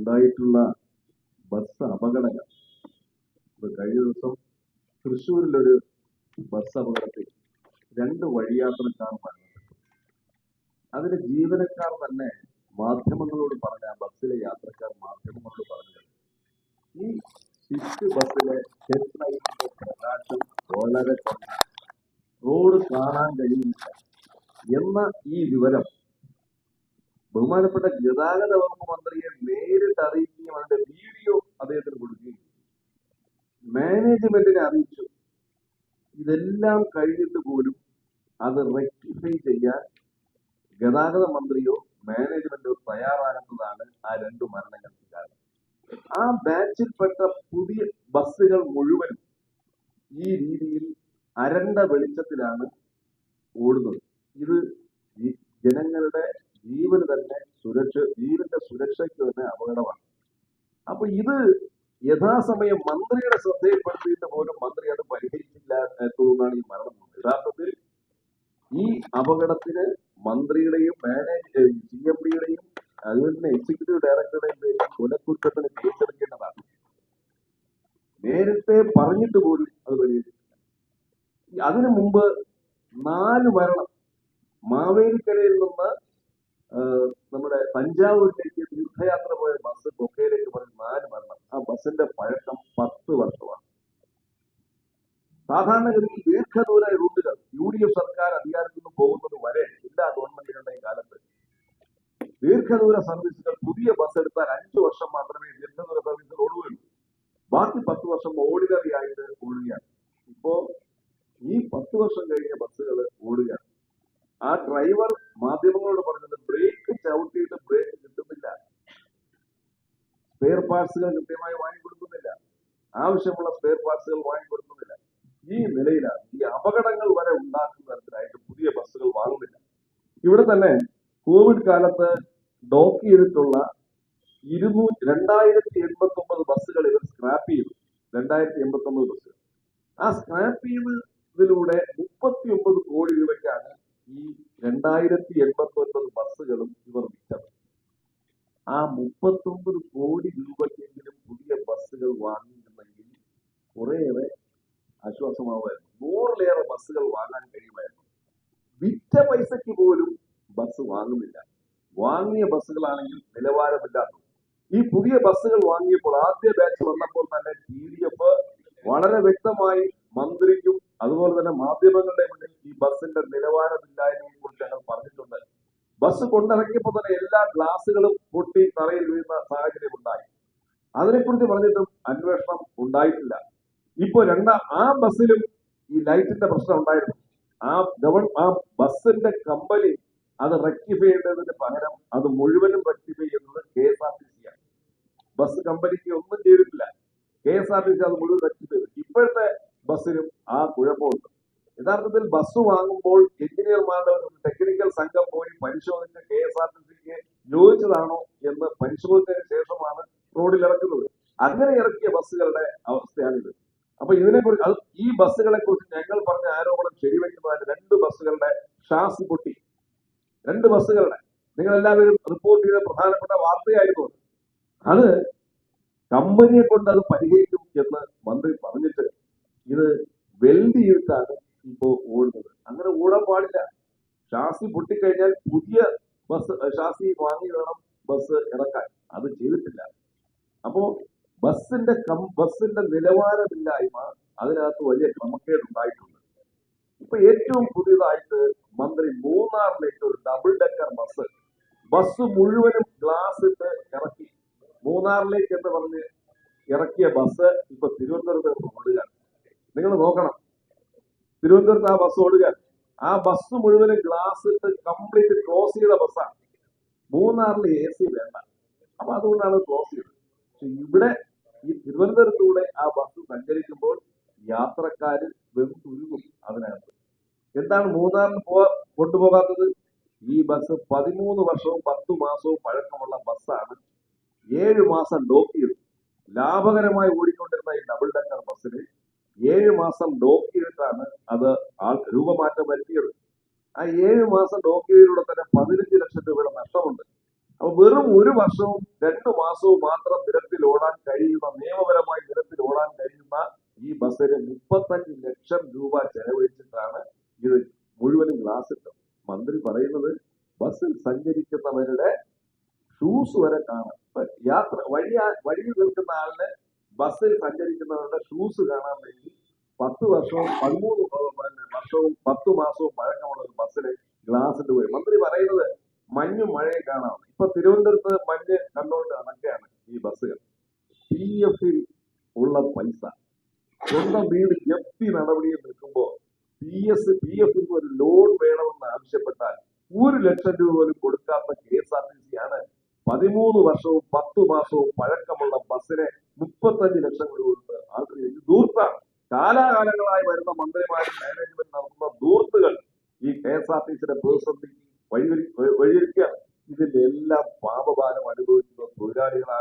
ഉണ്ടായിട്ടുള്ള ബസ് അപകടങ്ങൾ. കഴിഞ്ഞ ദിവസം തൃശ്ശൂരിലൊരു ബസ് അപകടത്തിൽ 2 വഴിയാത്രക്കാർ മരണപ്പെട്ടു. അതിന് ജീവനക്കാർ തന്നെ മാധ്യമങ്ങളോട് പറഞ്ഞ, ബസ്സിലെ യാത്രക്കാർ മാധ്യമങ്ങളോട് പറഞ്ഞത്, ഈ സ്വിഫ്റ്റ് ബസ്സിലെ ഹെഡ് ലൈറ്റിന്റെ പ്രകാശം വളരെ കുറഞ്ഞ, റോഡ് കാണാൻ കഴിയുന്നില്ല എന്ന ഈ വിവരം ബഹുമാനപ്പെട്ട ഗതാഗത വകുപ്പ് മന്ത്രിയെ നേരിട്ട് അറിയിക്കുകയും അതിന്റെ വീഡിയോ അദ്ദേഹത്തിന് കൊടുക്കുകയും മാനേജ്മെന്റിനെ അറിയിച്ചു. ഇതെല്ലാം കഴിഞ്ഞിട്ട് പോലും അത് റെക്ടിഫൈ ചെയ്യാൻ ഗതാഗത മന്ത്രിയോ മാനേജ്മെന്റോ തയ്യാറാകുന്നതാണ് ആ 2 മരണങ്ങൾക്ക് കാരണം. ആ ബാച്ചിൽപ്പെട്ട പുതിയ ബസ്സുകൾ മുഴുവനും ഈ രീതിയിൽ അരണ്ട വെളിച്ചത്തിലാണ് ഓടുന്നത്. ഇത് ജനങ്ങളുടെ ജീവന് തന്നെ ജീവന്റെ സുരക്ഷയ്ക്ക് തന്നെ അപകടമാണ്. അപ്പൊ ഇത് യഥാസമയം മന്ത്രിയുടെ ശ്രദ്ധയിൽപ്പെടുത്തിയിട്ട് പോലും മന്ത്രി അത് പരിഹരിച്ചില്ല എന്നതാണ് ഈ മരണം. യഥാർത്ഥത്തിൽ ഈ അപകടത്തിന് മന്ത്രിയുടെയും CMDയുടെയും അതുപോലെ തന്നെ എക്സിക്യൂട്ടീവ് ഡയറക്ടറുടെയും പേരിൽ കൊലക്കുറ്റത്തിന് കേസെടുക്കേണ്ടതാണ്. നേരത്തെ പറഞ്ഞിട്ട് പോലും അത് പരിഹരിച്ചില്ല. അതിനു മുമ്പ് 4 മരണം മാവേലിക്കരയിൽ നിന്ന് നമ്മുടെ തഞ്ചാവൂരിലേക്ക് തീർത്ഥയാത്ര പോയ ബസ് കൊക്കയിലേക്ക് പറഞ്ഞ് 4 മരണം. ആ ബസിന്റെ പഴക്കം 10 വർഷമാണ്. സാധാരണഗതിയിൽ ദീർഘദൂര റൂട്ടുകൾ UDF സർക്കാർ അധികാരത്തിൽ നിന്ന് പോകുന്നത് വരെ എല്ലാ ഗവൺമെന്റുകളുടെയും കാലത്ത് ദീർഘദൂര സർവീസുകൾ പുതിയ ബസ് എടുത്താൽ 5 വർഷം മാത്രമേ ദീർഘദൂര സർവീസുകൾ ഓടുകയുള്ളൂ. ബാക്കി 10 വർഷം ഓർഡിനറി ആയിട്ട് ഓടുകയാണ്. ഇപ്പോ ഈ 10 വർഷം കഴിഞ്ഞ ബസ്സുകൾ ഓടുകയാണ്. ആ ഡ്രൈവർ മാധ്യമങ്ങളോട് പറഞ്ഞത് ബ്രേക്ക് ചവിട്ടിയിട്ട് ബ്രേക്ക് കിട്ടുന്നില്ല, സ്പെയർ പാർട്സുകൾ കൃത്യമായി വാങ്ങിക്കൊടുക്കുന്നില്ല, ആവശ്യമുള്ള സ്പെയർ പാർട്സുകൾ വാങ്ങിക്കൊടുക്കുന്നില്ല. ഈ നിലയിലാണ് ഈ അപകടങ്ങൾ വരെ ഉണ്ടാക്കുന്ന തരത്തിലായിട്ട് പുതിയ ബസ്സുകൾ വാങ്ങുന്നില്ല. ഇവിടെ തന്നെ കോവിഡ് കാലത്ത് ഡോക്ക് ചെയ്തിട്ടുള്ള 2089 ബസ്സുകൾ ഇവർ സ്ക്രാപ്പ് ചെയ്തു. 2089 ബസ്സുകൾ. ആ സ്ക്രാപ്പ് ചെയ്തതിലൂടെ 39 കോടി രൂപയ്ക്കാണ് ഈ 2089 ബസ്സുകളും ഇവർ വിറ്റത്. ആ 39 കോടി രൂപയ്ക്കെങ്കിലും പുതിയ ബസ്സുകൾ വാങ്ങിയിരുന്നെങ്കിൽ കുറേയേറെ ആശ്വാസമാവുമായിരുന്നു. 100-ലേറെ ബസ്സുകൾ വാങ്ങാൻ കഴിയുമായിരുന്നു. വിറ്റ പൈസയ്ക്ക് പോലും ബസ് വാങ്ങുന്നില്ല. വാങ്ങിയ ബസ്സുകളാണെങ്കിൽ നിലവാരമില്ലാത്ത. ഈ പുതിയ ബസ്സുകൾ വാങ്ങിയപ്പോൾ ആദ്യ ബാച്ച് വന്നപ്പോൾ തന്നെ TDF വളരെ വ്യക്തമായി മന്ത്രിക്കും അതുപോലെ തന്നെ മാധ്യമങ്ങളുടെ മുന്നിൽ ഈ ബസ്സിന്റെ നിലവാരമില്ലായ്മയെ കുറിച്ച് ഞങ്ങൾ പറഞ്ഞിട്ടുണ്ട്. ബസ് കൊണ്ടിറക്കിയപ്പോൾ തന്നെ എല്ലാ ഗ്ലാസുകളും പൊട്ടി തറയിൽ വീഴുന്ന സാഹചര്യം ഉണ്ടായി. അതിനെക്കുറിച്ച് പറഞ്ഞിട്ടും അന്വേഷണം ഉണ്ടായിട്ടില്ല. ഇപ്പോ ആ ബസ്സിലും ഈ ലൈറ്റിന്റെ പ്രശ്നം ഉണ്ടായിരുന്നു. ആ ബസ്സിന്റെ കമ്പനി അത് റെക്ടിഫൈ ചെയ്തതിന് പകരം അത് മുഴുവനും റെക്ടിഫൈ ചെയ്യുന്നത് KSRTC ആണ്. ബസ് കമ്പനിക്ക് ഒന്നും ചെയ്തിട്ടില്ല. KSRTC അത് മുഴുവൻ റെക്ടിഫൈ ചെയ്തു. ഇപ്പോഴത്തെ ബസ്സിനും ആ കുഴപ്പമുണ്ട്. യഥാർത്ഥത്തിൽ ബസ് വാങ്ങുമ്പോൾ എഞ്ചിനീയർമാരുടെ ഒരു ടെക്നിക്കൽ സംഘം പോയി പരിശോധിച്ച് KSRTCക്ക് യോജിച്ചതാണോ എന്ന് പരിശോധിച്ചതിന് ശേഷമാണ് റോഡിൽ ഇറക്കുന്നത്. അങ്ങനെ ഇറക്കിയ ബസ്സുകളുടെ അവസ്ഥയാണിത്. അപ്പൊ ഇതിനെക്കുറിച്ച് ഈ ബസ്സുകളെ കുറിച്ച് ഞങ്ങൾ പറഞ്ഞ ആരോപണം ശരിവെക്കുന്നതിന് 2 ബസ്സുകളുടെ ഷാസി പൊട്ടി. 2 ബസ്സുകളുടെ നിങ്ങൾ എല്ലാവരും റിപ്പോർട്ട് ചെയ്ത പ്രധാനപ്പെട്ട വാർത്തയായിരുന്നു. അത് കമ്പനിയെ കൊണ്ട് അത് പരിഹരിക്കും എന്ന് മന്ത്രി പറഞ്ഞിട്ട് ഇത് വെൽഡ് ചെയ്തിട്ടാണ് ഇപ്പോ ഓടുന്നത്. അങ്ങനെ ഓടാൻ പാടില്ല. ഷാസി പൊട്ടിക്കഴിഞ്ഞാൽ പുതിയ ബസ് ഷാസി വാങ്ങി വേണം ബസ് ഇറക്കാൻ. അത് ചെയ്തിട്ടില്ല. അപ്പോ ബസ്സിന്റെ നിലവാരമില്ലായ്മ അതിനകത്ത് വലിയ ക്രമക്കേട് ഉണ്ടായിട്ടുണ്ട്. ഇപ്പൊ ഏറ്റവും പുതിയതായിട്ട് മന്ത്രി മൂന്നാറിലേക്ക് ഒരു ഡബിൾ ഡെക്കർ ബസ് മുഴുവനും ഗ്ലാസ് ഇട്ട് ഇറക്കി. മൂന്നാറിലേക്ക് എന്ന് പറഞ്ഞ് ഇറക്കിയ ബസ് ഇപ്പൊ തിരുവനന്തപുരത്ത് ഓടുകയാണ്. നിങ്ങൾ നോക്കണം, തിരുവനന്തപുരത്ത് ആ ബസ് ഓടുകയാണ്. ആ ബസ് മുഴുവനും ഗ്ലാസ് ഇട്ട് കംപ്ലീറ്റ് ക്ലോസ് ചെയ്ത ബസ്സാണ്. മൂന്നാറിൽ AC വേണ്ട, അപ്പൊ അതുകൊണ്ടാണ് ക്ലോസ് ചെയ്തത്. പക്ഷെ ഇവിടെ ഈ തിരുവനന്തപുരത്തൂടെ ആ ബസ് സഞ്ചരിക്കുമ്പോൾ യാത്രക്കാര് വെന്തുരുകും അതിനകത്ത്. എന്താണ് മൂന്നാറിൽ കൊണ്ടുപോകാത്തത്? ഈ ബസ് 13 വർഷവും 10 മാസവും പഴക്കമുള്ള ബസ്സാണ്. 7 മാസം ഡോക്ക് ചെയ്തു. ലാഭകരമായി ഓടിക്കൊണ്ടിരുന്ന ഈ ഡബിൾ ഡെക്കർ ബസ്സിന് 7 മാസം ഡോക്ക് ചെയ്തിട്ടാണ് അത് രൂപമാറ്റം വരുത്തിയത്. ആ 7 മാസം ഡോക്ക് ചെയ്തതിലൂടെ തന്നെ 15 ലക്ഷം രൂപയുടെ നഷ്ടമുണ്ട്. അപ്പൊ വെറും ഒരു വർഷവും 2 മാസവും മാത്രം നിരത്തിൽ ഓടാൻ കഴിയുന്ന, നിയമപരമായി നിരത്തിൽ ഓടാൻ കഴിയുന്ന ഈ ബസ്സിന് 35 ലക്ഷം രൂപ ചെലവഴിച്ചിട്ടാണ് ഇത് മുഴുവനും ഗ്ലാസ് ഇട്ടത്. മന്ത്രി പറയുന്നത് ബസ്സിൽ സഞ്ചരിക്കുന്നവരുടെ ഷൂസ് വരെ കാണാം. വഴിയിൽ നിൽക്കുന്ന ആളിന് ബസ്സിൽ സഞ്ചരിക്കുന്നവരുടെ ഷൂസ് കാണാൻ വേണ്ടി 10 വർഷവും 13 വർഷവും 10 മാസവും പഴക്കമുള്ള ഒരു ബസ്സിലെ ഗ്ലാസിന്റെ പോയി. മന്ത്രി പറയുന്നത് മഞ്ഞും മഴയും കാണാം. ഇപ്പൊ തിരുവനന്തപുരത്ത് മഞ്ഞ് കണ്ടുകൊണ്ട് നടക്കുകയാണ് ഈ ബസ്സുകൾ. PF ഉള്ള പൈസ സ്വന്തം വീട് ജപ്തി നടപടിയിൽ നിൽക്കുമ്പോ PF ഒരു ലോൺ വേണമെന്ന് ആവശ്യപ്പെട്ടാൽ 1 ലക്ഷം രൂപ പോലും കൊടുക്കാത്ത KSRTC ആണ് 13 വർഷവും 10 മാസവും പഴക്കമുള്ള ബസ്സിനെ 35 ലക്ഷം രൂപ കൊടുത്ത് ആൾക്കാർ. ഇത് ദൂർത്താണ്. കാലാകാലങ്ങളായി വരുന്ന മന്ത്രിമാരും മാനേജ്മെന്റ് നടത്തുന്ന ദൂർത്തുകൾ ഈ KSRTCയുടെ പ്രതിസന്ധി വഴിയൊരുക്കുകയാണ്. ഇതിന്റെ എല്ലാം പാപഭാരം അനുഭവിക്കുന്ന തൊഴിലാളികളാണ്.